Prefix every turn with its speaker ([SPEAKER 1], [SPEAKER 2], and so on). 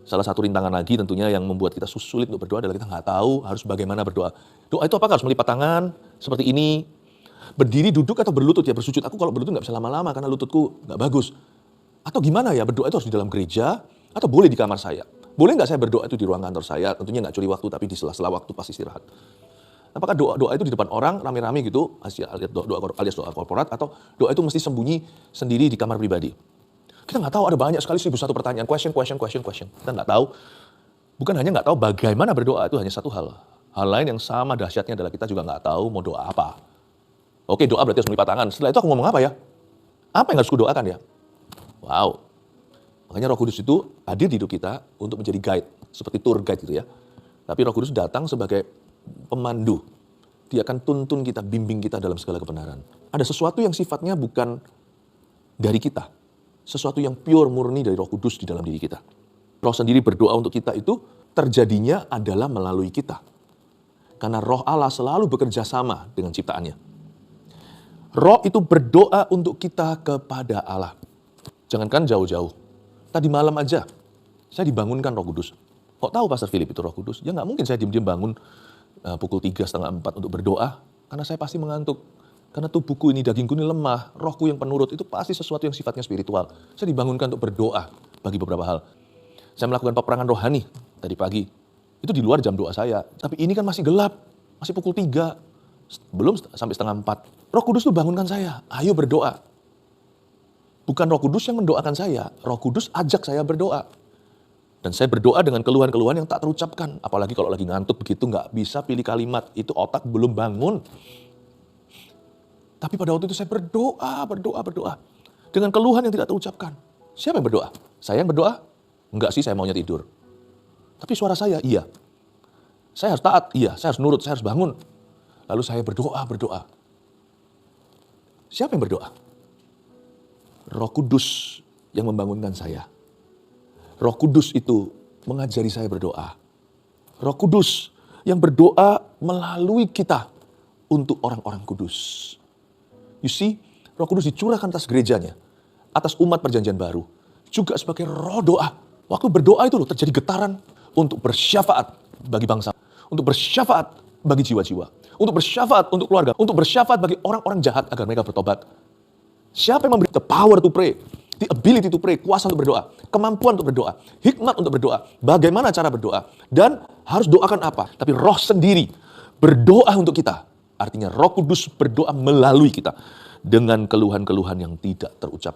[SPEAKER 1] Salah satu rintangan lagi tentunya yang membuat kita sulit untuk berdoa adalah kita nggak tahu harus bagaimana berdoa. Doa itu apakah harus melipat tangan seperti ini? Berdiri, duduk, atau berlutut ya bersujud. Aku kalau berlutut nggak bisa lama-lama karena lututku nggak bagus. Atau gimana ya, berdoa itu harus di dalam gereja atau boleh di kamar saya? Boleh nggak saya berdoa itu di ruang kantor saya? Tentunya nggak curi waktu, tapi di sela-sela waktu pas istirahat. Apakah doa itu di depan orang rame-rame gitu, alias doa korporat, atau doa itu mesti sembunyi sendiri di kamar pribadi? Kita nggak tahu, ada banyak sekali 1001 pertanyaan, question. Kita nggak tahu, bukan hanya nggak tahu bagaimana berdoa, itu hanya satu hal. Hal lain yang sama dahsyatnya adalah kita juga nggak tahu mau doa apa. Oke, doa berarti harus melipat tangan. Setelah itu aku ngomong apa ya? Apa yang harus kudoakan ya? Wow. Makanya Roh Kudus itu hadir di hidup kita untuk menjadi guide, seperti tour guide gitu ya. Tapi Roh Kudus datang sebagai pemandu. Dia akan tuntun kita, bimbing kita dalam segala kebenaran. Ada sesuatu yang sifatnya bukan dari kita. Sesuatu yang pure, murni dari Roh Kudus di dalam diri kita. Roh sendiri berdoa untuk kita itu terjadinya adalah melalui kita. Karena Roh Allah selalu bekerja sama dengan ciptaannya. Roh itu berdoa untuk kita kepada Allah. Jangankan jauh-jauh. Tadi malam aja, saya dibangunkan Roh Kudus. Kok tahu Pastor Philip itu Roh Kudus? Ya nggak mungkin saya diam-diam bangun pukul 3, setengah 4 untuk berdoa. Karena saya pasti mengantuk. Karena tubuhku ini, dagingku ini lemah, rohku yang penurut, itu pasti sesuatu yang sifatnya spiritual. Saya dibangunkan untuk berdoa bagi beberapa hal. Saya melakukan peperangan rohani tadi pagi. Itu di luar jam doa saya. Tapi ini kan masih gelap, masih pukul 3, belum sampai setengah 4. Roh Kudus itu bangunkan saya, ayo berdoa. Bukan Roh Kudus yang mendoakan saya, Roh Kudus ajak saya berdoa. Dan saya berdoa dengan keluhan-keluhan yang tak terucapkan. Apalagi kalau lagi ngantuk begitu, nggak bisa pilih kalimat. Itu otak belum bangun. Tapi pada waktu itu saya berdoa. Dengan keluhan yang tidak terucapkan. Siapa yang berdoa? Saya yang berdoa? Enggak sih, saya maunya tidur. Tapi suara saya, iya. Saya harus taat, iya. Saya harus nurut, saya harus bangun. Lalu saya berdoa. Siapa yang berdoa? Roh Kudus yang membangunkan saya. Roh Kudus itu mengajari saya berdoa. Roh Kudus yang berdoa melalui kita untuk orang-orang kudus. You see, Roh Kudus dicurahkan atas gerejanya, atas umat perjanjian baru, juga sebagai roh doa. Waktu berdoa itu loh terjadi getaran untuk bersyafaat bagi bangsa, untuk bersyafaat bagi jiwa-jiwa, untuk bersyafaat untuk keluarga, untuk bersyafaat bagi orang-orang jahat agar mereka bertobat. Siapa yang memberi the power to pray, the ability to pray, kuasa untuk berdoa, kemampuan untuk berdoa, hikmat untuk berdoa, bagaimana cara berdoa, dan harus doakan apa. Tapi Roh sendiri berdoa untuk kita. Artinya Roh Kudus berdoa melalui kita dengan keluhan-keluhan yang tidak terucapkan.